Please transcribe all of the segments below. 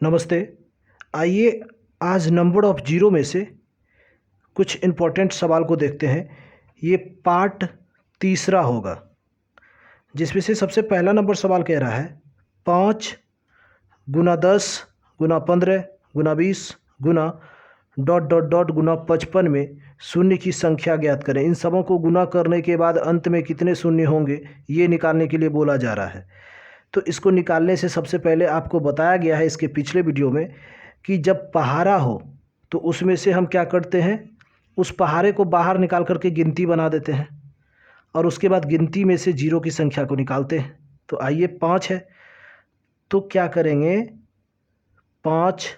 नमस्ते। आइए आज नंबर ऑफ जीरो में से कुछ इम्पोर्टेंट सवाल को देखते हैं। ये पार्ट तीसरा होगा, जिसमें से सबसे पहला नंबर सवाल कह रहा है 5 गुना 10 गुना 15 गुना 20 गुना डॉट डॉट डॉट गुना 55 में शून्य की संख्या ज्ञात करें। इन सबों को गुना करने के बाद अंत में कितने शून्य होंगे ये निकालने के लिए बोला जा रहा है। तो इसको निकालने से सबसे पहले आपको बताया गया है इसके पिछले वीडियो में कि जब पहाड़ा हो तो उसमें से हम क्या करते हैं, उस पहाड़े को बाहर निकाल करके गिनती बना देते हैं और उसके बाद गिनती में से जीरो की संख्या को निकालते हैं। तो आइए 5 है तो क्या करेंगे, 5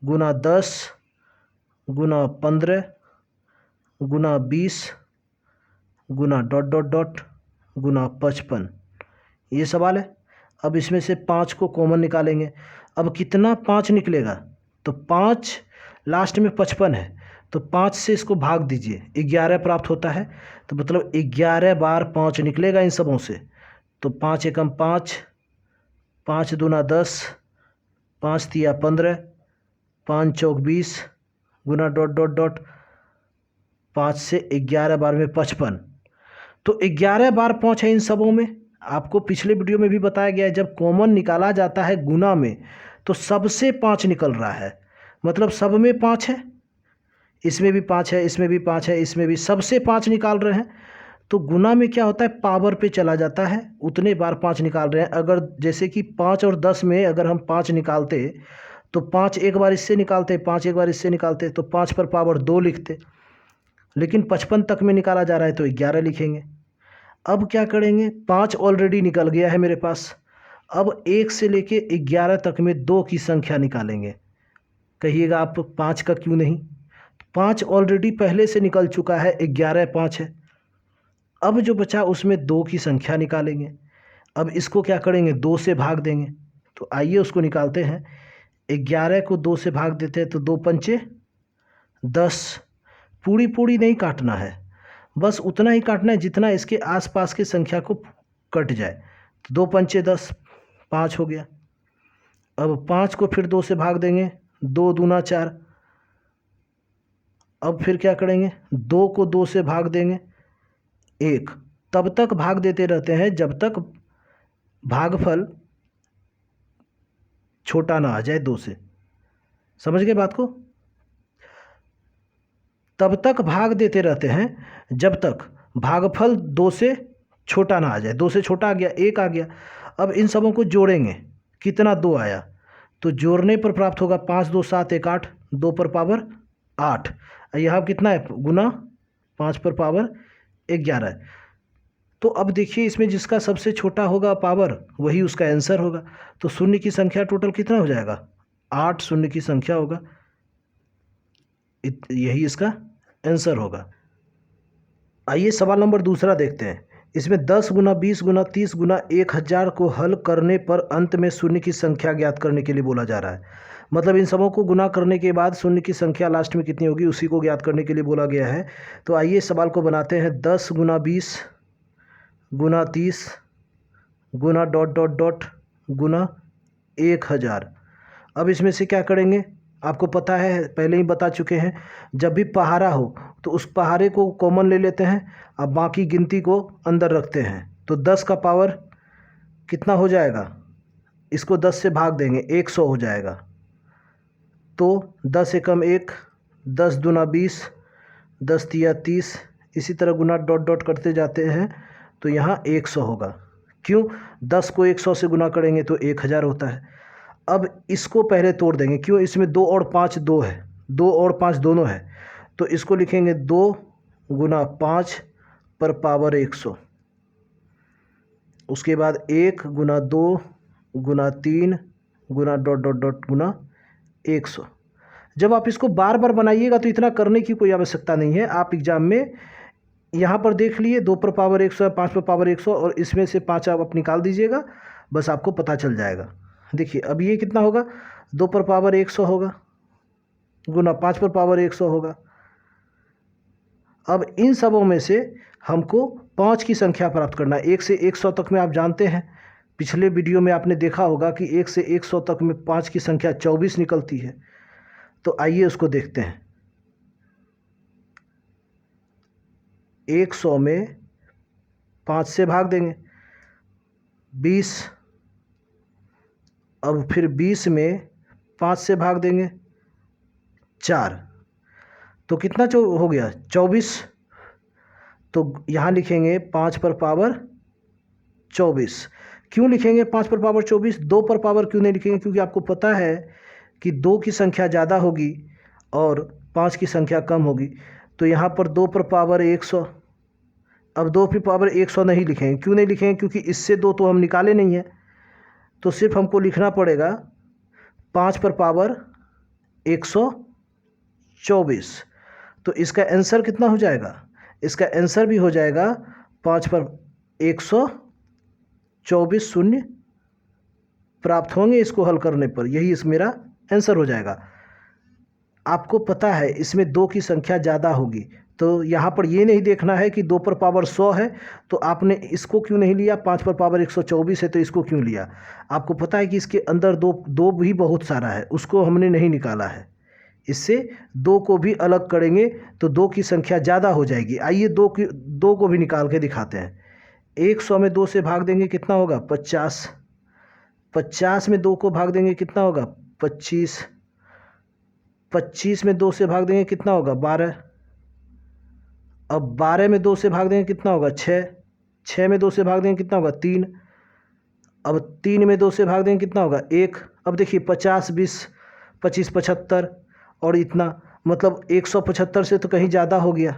गुना 10 गुना 15 गुना 20 गुना डॉट डॉट डॉट गुना 55, ये सवाल है। अब इसमें से 5 को कॉमन निकालेंगे। अब कितना 5 निकलेगा, तो 5 लास्ट में 55 है तो 5 से इसको भाग दीजिए, 11 प्राप्त होता है। तो मतलब 11 बार 5 निकलेगा इन सबों से। तो 5 एकम 5, 5 दूना 10, 5 तिया 15, 5 चौक 20 गुना डॉट डॉट डॉट 5 से 11 बार में 55। तो 11 बार 5 है इन सबों में। आपको पिछले वीडियो में भी बताया गया है जब कॉमन निकाला जाता है गुना में तो सबसे 5 निकल रहा है, मतलब सब में 5 है, इसमें भी 5 है, इसमें भी 5 है, इसमें भी, सबसे 5 निकाल रहे हैं। तो गुना में क्या होता है, पावर पे चला जाता है, उतने बार 5 निकाल रहे हैं। अगर जैसे कि 5 और 10 में अगर हम 5 निकालते तो 5 एक बार इससे निकालते, 5 एक बार इससे निकालते तो 5 पर पावर 2 लिखते, लेकिन 55 तक में निकाला जा रहा है तो 11 लिखेंगे। अब क्या करेंगे, 5 ऑलरेडी निकल गया है मेरे पास। अब 1 से लेके 11 तक में 2 की संख्या निकालेंगे। कहिएगा आप 5 का क्यों नहीं, 5 ऑलरेडी पहले से निकल चुका है, 11 5 है। अब जो बचा उसमें 2 की संख्या निकालेंगे। अब इसको क्या करेंगे, 2 से भाग देंगे। तो आइए उसको निकालते हैं। 11 को 2 से भाग देते हैं तो 2 पंचे 10। पूरी पूरी नहीं काटना है, बस उतना ही काटना है जितना इसके आसपास की संख्या को कट जाए। तो 2 पंचे 10, 5 हो गया। अब 5 को फिर 2 से भाग देंगे, 2 दूना 4। अब फिर क्या करेंगे, 2 को 2 से भाग देंगे 1। तब तक भाग देते रहते हैं जब तक भागफल छोटा ना आ जाए 2 से। समझ गए बात को, तब तक भाग देते रहते हैं जब तक भागफल 2 से छोटा ना आ जाए। 2 से छोटा आ गया, 1 आ गया। अब इन सबों को जोड़ेंगे, कितना 2 आया, तो जोड़ने पर प्राप्त होगा 5 2 7 1 8, 2 पर पावर 8। यहाँ कितना है, गुना 5 पर पावर 11 है। तो अब देखिए इसमें जिसका सबसे छोटा होगा पावर वही उसका आंसर होगा। तो शून्य की संख्या टोटल कितना हो जाएगा, 8 शून्य की संख्या होगा, यही इसका आंसर होगा। आइए सवाल नंबर दूसरा देखते हैं। इसमें 10 गुना 20 गुना 30 गुना 1000 को हल करने पर अंत में शून्य की संख्या ज्ञात करने के लिए बोला जा रहा है। मतलब इन सबों को गुना करने के बाद शून्य की संख्या लास्ट में कितनी होगी उसी को ज्ञात करने के लिए बोला गया है। तो आइए सवाल को बनाते हैं। 10 गुना 20 गुना 30 गुना डॉट डॉट डॉट गुना 1000। अब इसमें से क्या करेंगे, आपको पता है पहले ही बता चुके हैं, जब भी पहाड़ा हो तो उस पहाड़े को कॉमन ले लेते हैं, अब बाकी गिनती को अंदर रखते हैं। तो 10 का पावर कितना हो जाएगा, इसको 10 से भाग देंगे, 100 हो जाएगा। तो 10 एकम 1, 10 दूना 20, 10 तिया 30, इसी तरह गुना डॉट डॉट करते जाते हैं तो यहाँ 100 होगा। क्यों, 10 को 100 से गुना करेंगे तो 1000 होता है। अब इसको पहले तोड़ देंगे, क्यों, इसमें 2 और 5 2 है, 2 और 5 दोनों है, तो इसको लिखेंगे 2 गुना 5 पर पावर 100। उसके बाद 1 गुना 2 गुना 3 गुना डॉट डॉट डॉट गुना 100। जब आप इसको बार बार बनाइएगा तो इतना करने की कोई आवश्यकता नहीं है। आप एग्जाम में यहाँ पर देख लिए 2 पर पावर 100 है, 5 पर पावर 100, और इसमें से 5 आप निकाल दीजिएगा, बस आपको पता चल जाएगा। देखिए अब ये कितना होगा, 2 पर पावर 100 होगा गुना 5 पर पावर 100 होगा। अब इन सबों में से हमको 5 की संख्या प्राप्त करना है। 1 से 100 तक में आप जानते हैं पिछले वीडियो में आपने देखा होगा कि 1 से 100 तक में 5 की संख्या 24 निकलती है। तो आइए उसको देखते हैं। 100 में 5 से भाग देंगे 20, अब फिर 20 में 5 से भाग देंगे 4, तो कितना हो गया 24। तो यहाँ लिखेंगे 5 पर पावर 24। क्यों लिखेंगे 5 पर पावर 24, 2 पर पावर क्यों नहीं लिखेंगे? क्योंकि आपको पता है कि 2 की संख्या ज़्यादा होगी और 5 की संख्या कम होगी। तो यहाँ पर 2 पर पावर 100। अब 2 पर पावर 100 नहीं लिखेंगे। क्यों नहीं लिखेंगे? क्योंकि इससे 2 तो हम निकाले नहीं हैं, तो सिर्फ हमको लिखना पड़ेगा 5 पर पावर 124। तो इसका आंसर कितना हो जाएगा? इसका आंसर भी हो जाएगा 5 पर 124 शून्य प्राप्त होंगे इसको हल करने पर। यही इस मेरा आंसर हो जाएगा। आपको पता है इसमें 2 की संख्या ज़्यादा होगी, तो यहाँ पर ये नहीं देखना है कि 2 पर पावर 100 है तो आपने इसको क्यों नहीं लिया, 5 पर पावर 124 है तो इसको क्यों लिया। आपको पता है कि इसके अंदर दो भी बहुत सारा है, उसको हमने नहीं निकाला है। इससे 2 को भी अलग करेंगे तो 2 की संख्या ज़्यादा हो जाएगी। आइए 2 को भी निकाल के दिखाते हैं। 100 में 2 से भाग देंगे कितना होगा 50। 50 में 2 को भाग देंगे कितना होगा 25। 25 में 2 से भाग देंगे कितना होगा 12। अब 12 में 2 से भाग देंगे कितना होगा 6। 6 में 2 से भाग देंगे कितना होगा 3। अब 3 में 2 से भाग देंगे कितना होगा 1। अब देखिए 50 20 25 75 और इतना, मतलब 175 से तो कहीं ज़्यादा हो गया,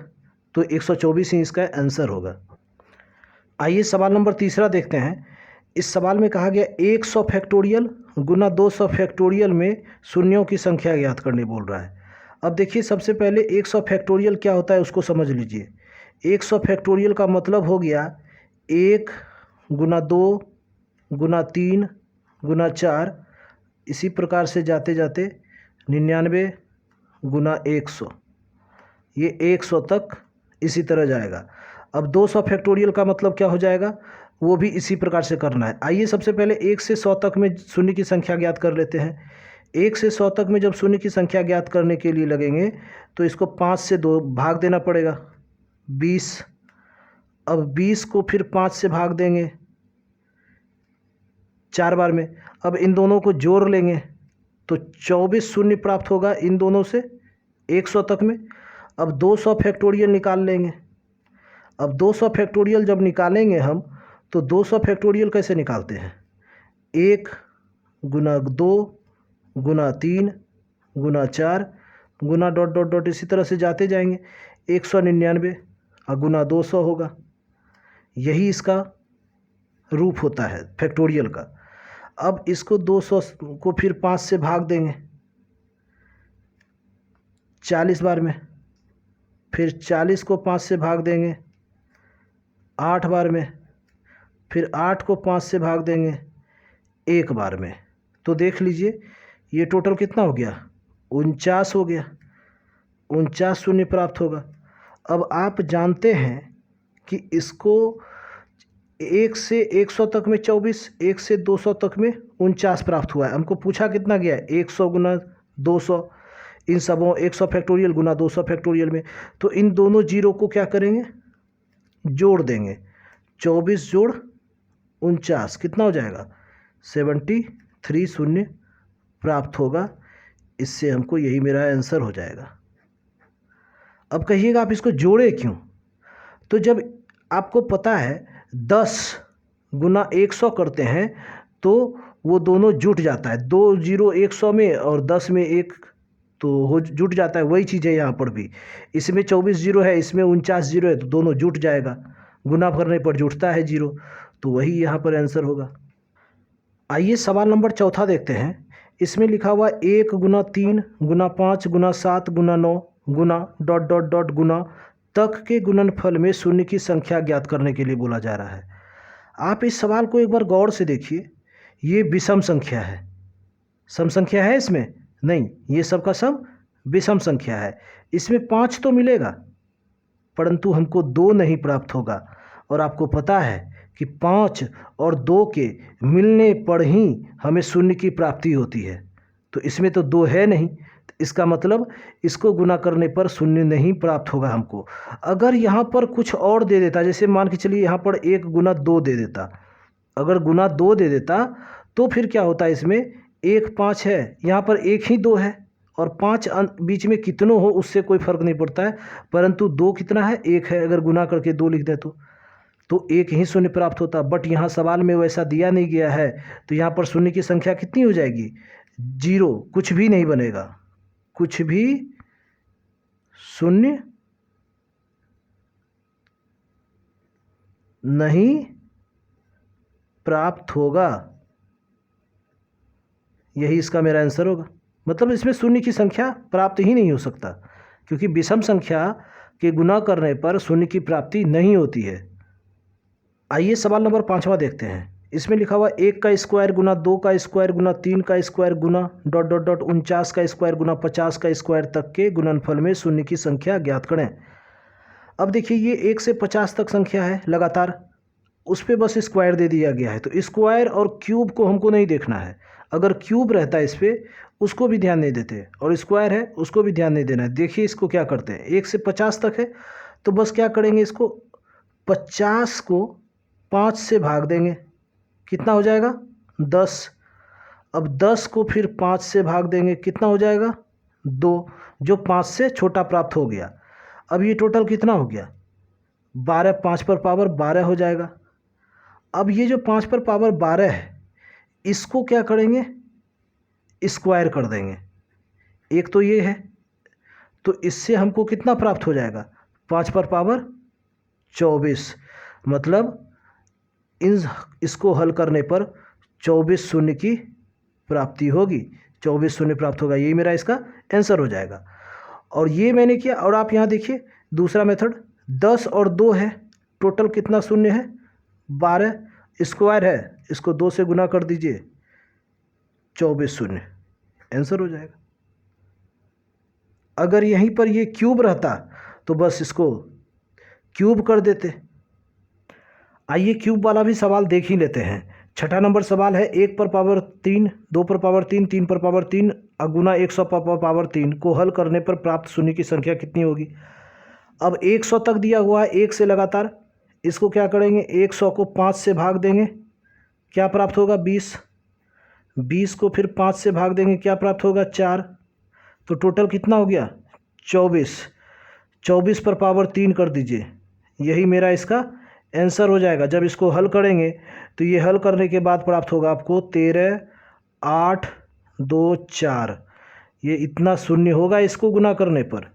तो 124 ही इसका आंसर होगा। आइए सवाल नंबर 3 देखते हैं। इस सवाल में कहा गया 100 फैक्टोरियल गुना 200 फैक्टोरियल में शून्यों की संख्या ज्ञात करने बोल रहा है। अब देखिए सबसे पहले 100 फैक्टोरियल क्या होता है उसको समझ लीजिए। 100 फैक्टोरियल का मतलब हो गया 1 गुना 2 गुना 3 गुना 4, इसी प्रकार से जाते जाते 99 गुना 100, ये 100 तक इसी तरह जाएगा। अब 200 फैक्टोरियल का मतलब क्या हो जाएगा, वो भी इसी प्रकार से करना है। आइए सबसे पहले 1 से 100 तक में शून्य की संख्या ज्ञात कर लेते हैं। 1 से 100 तक में जब शून्य की संख्या ज्ञात करने के लिए लगेंगे तो इसको 5 से 2 भाग देना पड़ेगा 20। अब 20 को फिर 5 से भाग देंगे 4 बार में। अब इन दोनों को जोड़ लेंगे तो 24 शून्य प्राप्त होगा इन दोनों से 100 तक में। अब 200 फैक्टोरियल निकाल लेंगे। अब 200 फैक्टोरियल जब निकालेंगे हम तो 200 फैक्टोरियल कैसे निकालते हैं, 1 गुना 2 गुना 3 गुना 4 गुना डॉट डॉट डॉट, इसी तरह से जाते जाएंगे। 199 और गुना 200 होगा। यही इसका रूप होता है फैक्टोरियल का। अब इसको 200 को फिर 5 से भाग देंगे 40 बार में, फिर 40 को 5 से भाग देंगे 8 बार में, फिर 8 को 5 से भाग देंगे 1 बार में। तो देख लीजिए ये टोटल कितना हो गया 49 हो गया। 49 शून्य प्राप्त होगा। अब आप जानते हैं कि इसको 1 से 100 तक में 24, 1 से 200 तक में 49 प्राप्त हुआ है। हमको पूछा कितना गया 100 गुना 200, इन सबों 100 फैक्टोरियल गुना 200 फैक्टोरियल में। तो इन दोनों जीरो को क्या करेंगे, जोड़ देंगे। 24 जोड़ 49 कितना हो जाएगा 73 शून्य प्राप्त होगा। इससे हमको यही मेरा आंसर हो जाएगा। अब कहिएगा आप इसको जोड़े क्यों, तो जब आपको पता है 10 गुना 100 करते हैं तो वो दोनों जुट जाता है, 2 जीरो 100 में और 10 में 1 तो हो जुट जाता है। वही चीज़ है यहाँ पर भी, इसमें 24 जीरो है, इसमें 49 जीरो है, तो दोनों जुट जाएगा। गुना करने पर जुटता है जीरो, तो वही यहाँ पर आंसर होगा। आइए सवाल नंबर 4 देखते हैं। इसमें लिखा हुआ 1 गुना 3 गुना 5 गुना 7 गुना 9 गुना डॉट डॉट डॉट गुना तक के गुणनफल में शून्य की संख्या ज्ञात करने के लिए बोला जा रहा है। आप इस सवाल को एक बार गौर से देखिए। ये विषम संख्या है, सम संख्या है इसमें नहीं, ये सब का सब विषम संख्या है। इसमें 5 तो मिलेगा परंतु हमको 2 नहीं प्राप्त होगा। और आपको पता है कि 5 और 2 के मिलने पर ही हमें शून्य की प्राप्ति होती है। तो इसमें तो 2 है नहीं, तो इसका मतलब इसको गुना करने पर शून्य नहीं प्राप्त होगा हमको। अगर यहाँ पर कुछ और दे देता, जैसे मान के चलिए यहाँ पर 1 गुना 2 दे देता, अगर गुना 2 दे देता तो फिर क्या होता है, इसमें 1 5 है, यहाँ पर 1 ही 2 है, और 5 बीच में कितनों हो उससे कोई फर्क नहीं पड़ता है, परंतु 2 कितना है, 1 है। अगर गुना करके 2 लिख दें तो 1 ही शून्य प्राप्त होता। बट यहाँ सवाल में वैसा दिया नहीं गया है, तो यहाँ पर शून्य की संख्या कितनी हो जाएगी, 0, कुछ भी नहीं बनेगा, कुछ भी शून्य नहीं प्राप्त होगा। यही इसका मेरा आंसर होगा। मतलब इसमें शून्य की संख्या प्राप्त ही नहीं हो सकता, क्योंकि विषम संख्या के गुना करने पर शून्य की प्राप्ति नहीं होती है। आइए सवाल नंबर 5वां देखते हैं। इसमें लिखा हुआ 1 का स्क्वायर गुना 2 का स्क्वायर गुना 3 का स्क्वायर गुना ... 49 का स्क्वायर गुना 50 का स्क्वायर तक के गुणनफल में शून्य की संख्या ज्ञात करें। अब देखिए ये 1 से 50 तक संख्या है लगातार, उस पर बस स्क्वायर दे दिया गया है, तो स्क्वायर और क्यूब को हमको नहीं देखना है। अगर क्यूब रहता है इस पर उसको भी ध्यान नहीं देते, और स्क्वायर है उसको भी ध्यान नहीं देना है। देखिए इसको क्या करते हैं, 1 से 50 तक है, तो बस क्या करेंगे, इसको 50 को 5 से भाग देंगे, कितना हो जाएगा 10। अब 10 को फिर 5 से भाग देंगे, कितना हो जाएगा 2, जो 5 से छोटा प्राप्त हो गया। अब ये टोटल कितना हो गया 12, 5 पर पावर 12 हो जाएगा। अब ये जो 5 पर पावर 12 है इसको क्या करेंगे, स्क्वायर कर देंगे। एक तो ये है, तो इससे हमको कितना प्राप्त हो जाएगा, 5 पर पावर 24। मतलब इसको हल करने पर 24 शून्य की प्राप्ति होगी, 24 शून्य प्राप्त होगा। यही मेरा इसका आंसर हो जाएगा। और ये मैंने किया। और आप यहाँ देखिए दूसरा मेथड, 10 और 2 है, टोटल कितना शून्य है 12, स्क्वायर है, इसको 2 से गुना कर दीजिए, 24 शून्य, आंसर हो जाएगा। अगर यहीं पर ये क्यूब रहता तो बस इसको क्यूब कर देते। आइए क्यूब वाला भी सवाल देख ही लेते हैं। 6ठा नंबर सवाल है, 1 पर पावर 3, 2 पर पावर 3, 3 पर पावर 3 गुना 100 पर पावर 3 को हल करने पर प्राप्त शून्य की संख्या कितनी होगी। अब 100 तक दिया हुआ है 1 से लगातार, इसको क्या करेंगे, 100 को 5 से भाग देंगे, क्या प्राप्त होगा 20। 20 को फिर 5 से भाग देंगे, क्या प्राप्त होगा 4। तो टोटल कितना हो गया 24। 24 पर पावर 3 कर दीजिए, यही मेरा इसका आंसर हो जाएगा। जब इसको हल करेंगे तो ये हल करने के बाद प्राप्त होगा आपको 13, 8, 2, 4। ये इतना शून्य होगा इसको गुना करने पर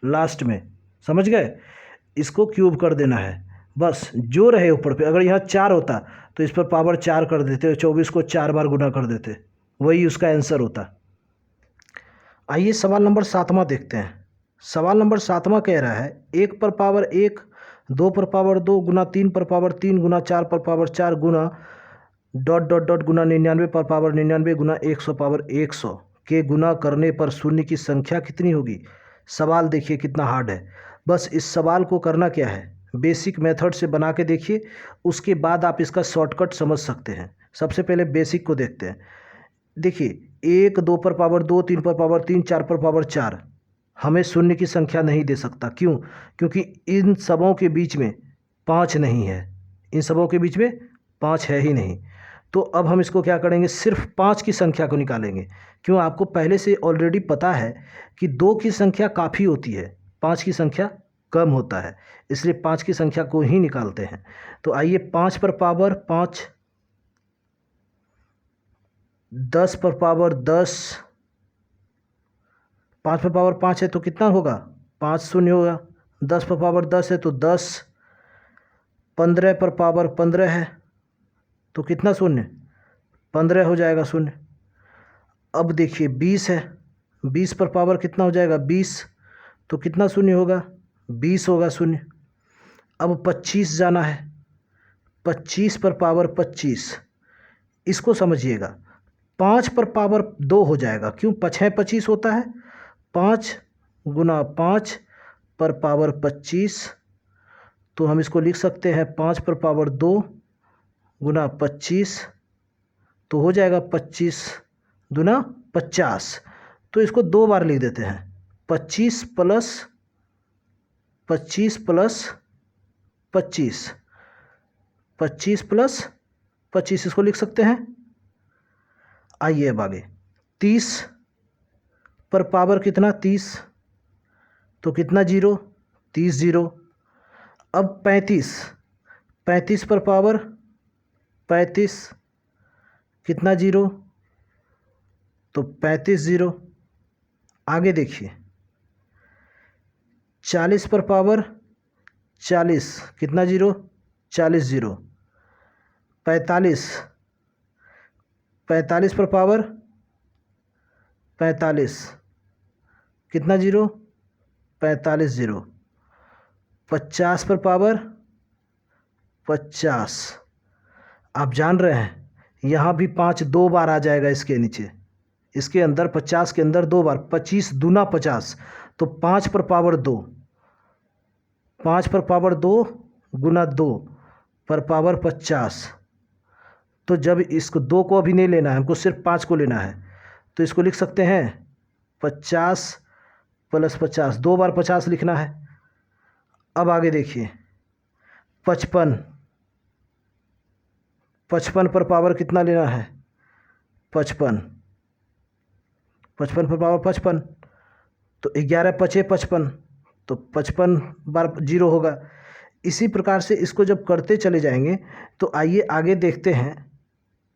लास्ट में, समझ गए। इसको क्यूब कर देना है, बस जो रहे ऊपर पे। अगर यहाँ 4 होता तो इस पर पावर 4 कर देते, 24 को 4 बार गुना कर देते, वही उसका आंसर होता। आइए सवाल नंबर 7वां देखते हैं। सवाल नंबर 7वां कह रहा है, 1 पर पावर 1, 2 पर पावर 2 गुना 3 पर पावर 3 गुना 4 पर पावर 4 गुना ... गुना 99 पर पावर 99 गुना 100 पावर 100 के गुना करने पर शून्य की संख्या कितनी होगी। सवाल देखिए कितना हार्ड है। बस इस सवाल को करना क्या है, बेसिक मेथड से बना के देखिए, उसके बाद आप इसका शॉर्टकट समझ सकते हैं। सबसे पहले बेसिक को देखते हैं। देखिए 1, 2 पर पावर 2, 3 पर पावर 3, 4 पर पावर 4 हमें शून्य की संख्या नहीं दे सकता। क्यों, क्योंकि इन सबों के बीच में 5 नहीं है, इन सबों के बीच में 5 है ही नहीं। तो अब हम इसको क्या करेंगे, सिर्फ 5 की संख्या को निकालेंगे। क्यों, आपको पहले से ऑलरेडी पता है कि 2 की संख्या काफ़ी होती है, 5 की संख्या कम होता है, इसलिए 5 की संख्या को ही निकालते हैं। तो आइए 5 पर पावर 5, 10 पर पावर 10, 5 पर पावर 5 है तो कितना होगा 5 शून्य होगा। 10 पर पावर 10 है तो 10, 15 पर पावर 15 है तो कितना शून्य 15 हो जाएगा शून्य। अब देखिए 20 है, 20 पर पावर कितना हो जाएगा 20, तो कितना शून्य होगा 20 होगा शून्य। अब 25 जाना है, 25 पर पावर 25, इसको समझिएगा। 5 पर पावर 2 हो जाएगा, क्यों 5 25 होता है, 5 गुना 5 पर पावर 25 तो हम इसको लिख सकते हैं 5 पर पावर 2 गुना 25, तो हो जाएगा 25 दुना 50। तो इसको 2 बार लिख देते हैं, 25 प्लस 25 प्लस 25, 25 प्लस 25 इसको लिख सकते हैं। आइए अब आगे, 30 पर पावर कितना 30, तो कितना जीरो, 30 जीरो। अब 35, 35 पर पावर 35, कितना जीरो, तो 35 जीरो। आगे देखिए, 40 पर पावर 40, कितना जीरो, 40 जीरो। 45, 45 पर पावर 45, कितना जीरो, 45 जीरो। 50 पर पावर 50, आप जान रहे हैं यहाँ भी 5 2 बार आ जाएगा इसके नीचे, इसके अंदर 50 के अंदर 2 बार, 25 दूना 50, तो 5 पर पावर 2, 5 पर पावर 2 गुना 2 पर पावर 50। तो जब इसको 2 को अभी नहीं लेना है, हमको सिर्फ 5 को लेना है, तो इसको लिख सकते हैं 50 प्लस 50, 2 बार 50 लिखना है। अब आगे देखिए, 55, 55 पर पावर कितना लेना है, 55, 55 पर पावर 55, तो 11 पचे 55, तो 55 बार जीरो होगा। इसी प्रकार से इसको जब करते चले जाएंगे तो आइए आगे देखते हैं।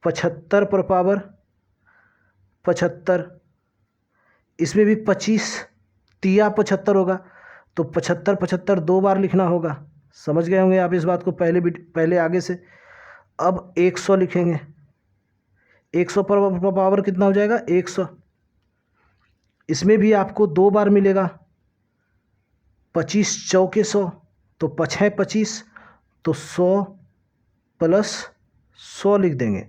75 पर पावर 75, इसमें भी 25 तिया 75 होगा, तो 75 75 2 बार लिखना होगा। समझ गए होंगे आप इस बात को पहले आगे से। अब 100 लिखेंगे, 100 पर पावर कितना हो जाएगा 100, इसमें भी आपको 2 बार मिलेगा, 25 चौके 100, तो 5 है 25, तो 100 प्लस 100 लिख देंगे।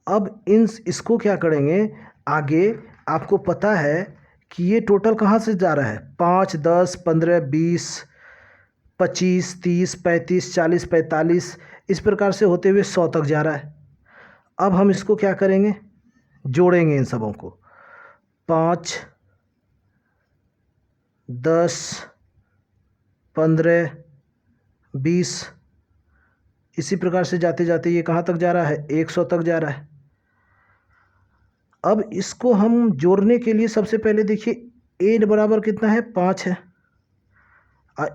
अब इसको क्या करेंगे आगे, आपको पता है कि ये टोटल कहाँ से जा रहा है, 5 10 15 20 25 30 35 40 45, इस प्रकार से होते हुए 100 तक जा रहा है। अब हम इसको क्या करेंगे, जोड़ेंगे इन सबों को, 5 10 15 20, इसी प्रकार से जाते जाते ये कहाँ तक जा रहा है, 100 तक जा रहा है। अब इसको हम जोड़ने के लिए सबसे पहले देखिए n बराबर कितना है 5 है,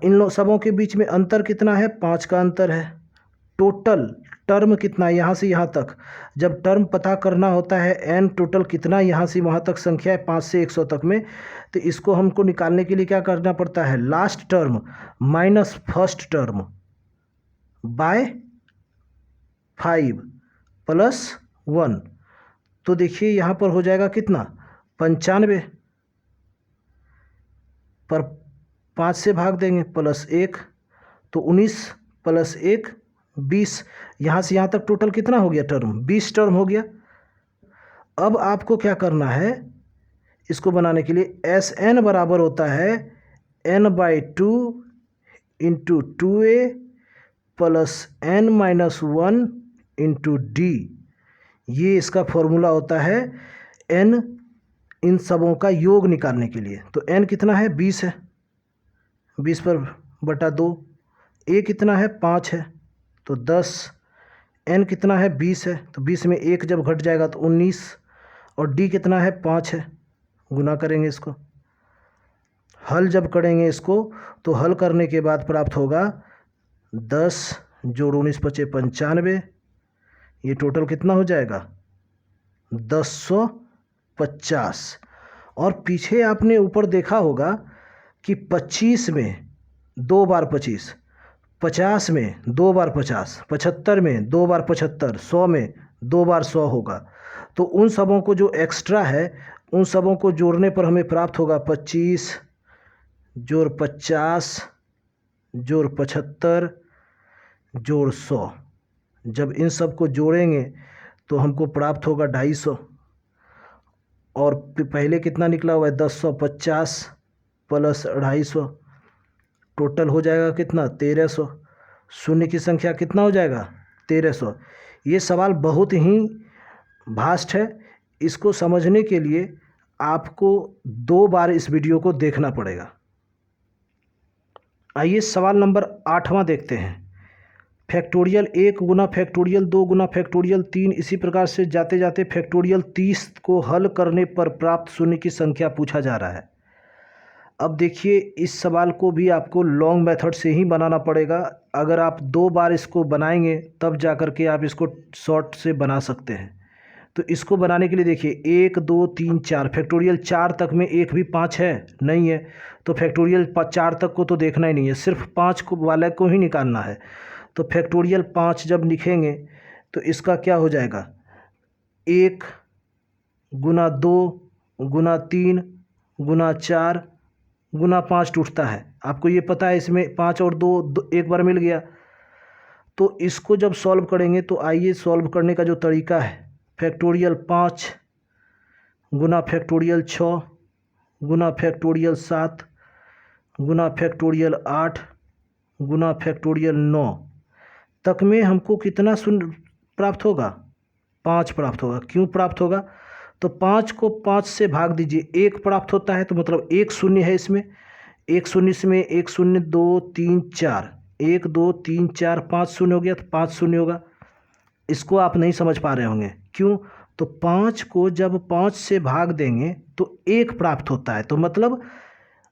इन लोग सबों के बीच में अंतर कितना है, 5 का अंतर है। टोटल टर्म कितना है यहाँ से यहाँ तक, जब टर्म पता करना होता है n टोटल कितना यहाँ से वहाँ तक संख्या है 5 से 100 तक में, तो इसको हमको निकालने के लिए क्या करना पड़ता है, last term minus first term by 5 plus 1। तो देखिए यहाँ पर हो जाएगा कितना 95, पर 5 से भाग देंगे प्लस 1, तो 19 प्लस 1 20, यहाँ से यहाँ तक टोटल कितना हो गया टर्म, 20 टर्म हो गया। अब आपको क्या करना है, इसको बनाने के लिए एस एन बराबर होता है n/2 into 2a plus n-1 into D, ये इसका फॉर्मूला होता है n इन सबों का योग निकालने के लिए। तो n कितना है 20 है, 20 पर बटा 2, a कितना है 5 है, तो 10, n कितना है 20 है, तो 20 में 1 जब घट जाएगा तो 19, और d कितना है 5 है, गुना करेंगे इसको, हल जब करेंगे इसको तो हल करने के बाद प्राप्त होगा 10 जोड़ 19 पचे 95, ये टोटल कितना हो जाएगा 1050। और पीछे आपने ऊपर देखा होगा कि 25 में 2 बार 25, 50 में 2 बार 50, 75 में 2 बार 75, 100 में 2 बार 100 होगा। तो उन सबों को जो एक्स्ट्रा है उन सबों को जोड़ने पर हमें प्राप्त होगा 25 जोड़ 50 जोड़ 75 जोड़ 100। जब इन सब को जोड़ेंगे तो हमको प्राप्त होगा 250, और पहले कितना निकला हुआ है 1050 प्लस 250, टोटल हो जाएगा कितना 1300। शून्य की संख्या कितना हो जाएगा 1300। ये सवाल बहुत ही वास्ट है, इसको समझने के लिए आपको 2 बार इस वीडियो को देखना पड़ेगा। आइए सवाल नंबर 8वां देखते हैं। फैक्टोरियल 1 गुना फैक्टोरियल 2 गुना फैक्टोरियल 3 इसी प्रकार से जाते जाते फैक्टोरियल 30 को हल करने पर प्राप्त शून्य की संख्या पूछा जा रहा है। अब देखिए इस सवाल को भी आपको लॉन्ग मेथड से ही बनाना पड़ेगा। अगर आप 2 बार इसको बनाएंगे तब जा कर के आप इसको शॉर्ट से बना सकते हैं। तो इसको बनाने के लिए देखिए 1 2 3 4 फैक्टोरियल 4 तक में एक भी 5 है नहीं है, तो फैक्टोरियल 4 तक को तो देखना ही नहीं है, सिर्फ 5 को वाले को ही निकालना है। तो फैक्टोरियल 5 जब लिखेंगे तो इसका क्या हो जाएगा 1 गुना 2 गुना 3 गुना 4 गुना 5 टूटता है। आपको ये पता है इसमें 5 और 2 एक बार मिल गया। तो इसको जब सॉल्व करेंगे तो आइए सॉल्व करने का जो तरीका है, फैक्टोरियल 5 गुना फैक्टोरियल 6 गुना फैक्टोरियल 7 गुना फैक्टोरियल 8 गुना फैक्टोरियल 9 तक में हमको कितना शून्य प्राप्त होगा 5 प्राप्त होगा। क्यों प्राप्त होगा, तो 5 को 5 से भाग दीजिए, 1 प्राप्त होता है, तो मतलब 1 शून्य है इसमें, 1 शून्य इसमें, 1 शून्य 2 3 4 1 2 3 4 5 शून्य हो गया, तो 5 शून्य होगा। इसको आप नहीं समझ पा रहे होंगे, क्यों, तो 5 को जब 5 से भाग देंगे तो 1 प्राप्त होता है। तो मतलब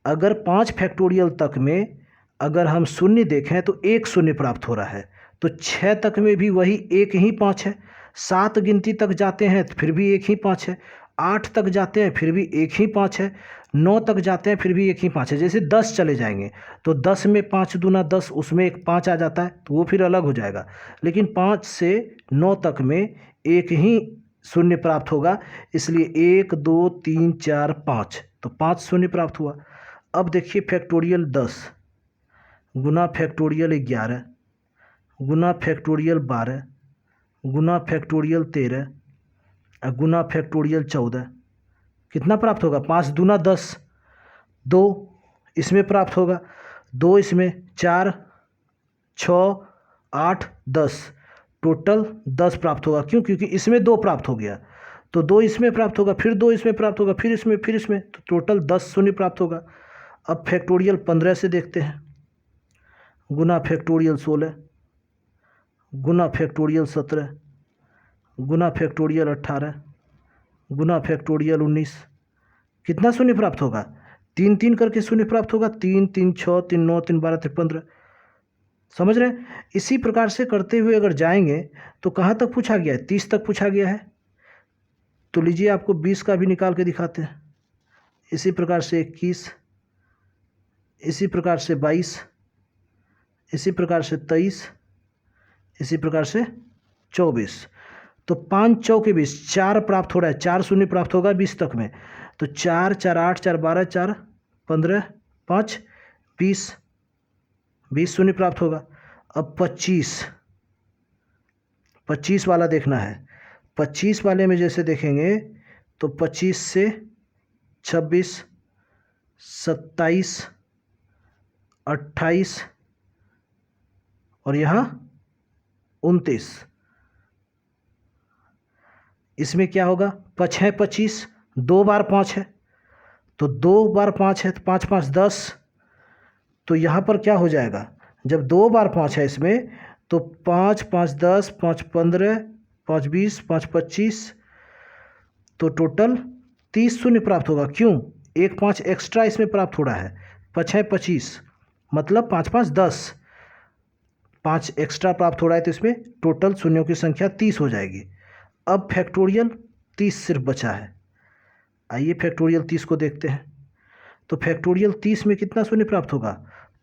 अगर 5 फैक्टोरियल तक में अगर हम शून्य देखें तो 1 शून्य प्राप्त हो रहा है। तो 6 तक में भी वही 1 ही 5 है, 7 गिनती तक जाते हैं तो फिर भी 1 ही 5 है, 8 तक जाते हैं फिर भी 1 ही 5 है, 9 तक जाते हैं फिर भी 1 ही 5 है। जैसे 10 चले जाएंगे तो 10 में 5 दूना 10, उसमें एक 5 आ जाता है तो वो फिर अलग हो जाएगा। लेकिन 5 से 9 तक में 1 ही शून्य प्राप्त होगा, इसलिए 1 2 3 4 5, तो 5 शून्य प्राप्त हुआ। अब देखिए फैक्टोरियल 10 गुना फैक्टोरियल 11 गुना फैक्टोरियल 12 गुना फैक्टोरियल 13 गुना फैक्टोरियल 14 कितना प्राप्त होगा 5 दूना 10, 2 इसमें प्राप्त होगा, 2 इसमें, 4 6 8 10, टोटल 10 प्राप्त होगा। क्यों, क्योंकि इसमें 2 प्राप्त हो गया, तो 2 इसमें प्राप्त होगा, फिर 2 इसमें प्राप्त होगा, फिर इसमें, तो टोटल 10 शून्य प्राप्त होगा। अब फैक्टोरियल 15 से देखते हैं, गुना फैक्टोरियल 16 गुना फैक्टोरियल 17 गुना फैक्टोरियल 18 गुना फैक्टोरियल 19, कितना शून्य प्राप्त होगा 3 3 करके शून्य प्राप्त होगा, 3 3 6 3 9 3 12 3 15। समझ रहे हैं। इसी प्रकार से करते हुए अगर जाएंगे तो कहाँ तक पूछा गया है 30 तक पूछा गया है। तो लीजिए आपको 20 का भी निकाल के दिखाते हैं। इसी प्रकार से 21, इसी प्रकार से 22, इसी प्रकार से 23, इसी प्रकार से 24। तो 5 चौके 20, 4 प्राप्त हो रहा है, 4 शून्य प्राप्त होगा 20 तक में। तो 4 4 8 4 12 4 15 5 20, 20 शून्य प्राप्त होगा। अब 25 वाला देखना है। 25 वाले में जैसे देखेंगे तो 25 से 26 27 28 और यहाँ 29, इसमें क्या होगा 5 है 25, 2 बार 5 है, तो 2 बार 5 है तो 5 5 10। तो यहाँ पर क्या हो जाएगा, जब 2 बार 5 है इसमें तो 5 5 10 5 15 5 20 5 25, तो टोटल 30 शून्य प्राप्त होगा। क्यों, 1 5 एक्स्ट्रा इसमें प्राप्त हो रहा है, 5 है 25, मतलब 5 5 10, 5 एक्स्ट्रा प्राप्त हो रहा है, तो इसमें टोटल शून्यों की संख्या 30 हो जाएगी। अब फैक्टोरियल 30 सिर्फ बचा है। आइए फैक्टोरियल 30 को देखते हैं। तो फैक्टोरियल 30 में कितना शून्य प्राप्त होगा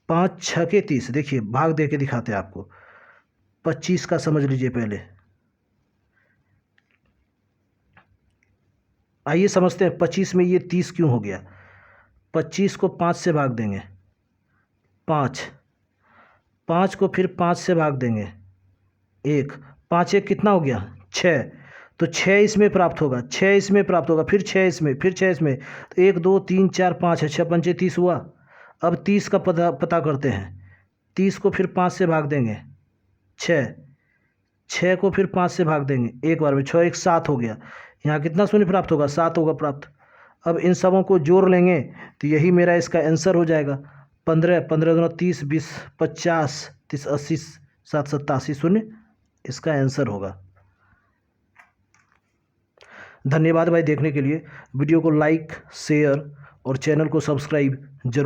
5 6 के 30। देखिए भाग दे के दिखाते हैं आपको। 25 का समझ लीजिए पहले, आइए समझते हैं 25 में ये 30 क्यों हो गया। 25 को 5 से भाग देंगे 5, 5 को फिर 5 से भाग देंगे 1, 5 1 कितना हो गया 6, तो 6 इसमें प्राप्त होगा, 6 इसमें प्राप्त होगा, फिर 6 इसमें, फिर 6 इसमें, तो 1 2 3 4 5 है, 6 पंचे 30 हुआ। अब 30 का पता करते हैं। 30 को फिर 5 से भाग देंगे 6, 6 को फिर 5 से भाग देंगे एक बार में, 6 1 7 हो गया। यहाँ कितना शून्य प्राप्त होगा? 7 होगा प्राप्त। अब इन सबों को जोड़ लेंगे तो यही मेरा इसका आंसर हो जाएगा। 15 15 दूना 30 20 50 30 80 7 87 शून्य इसका आंसर होगा। धन्यवाद भाई देखने के लिए। वीडियो को लाइक शेयर और चैनल को सब्सक्राइब जरूर।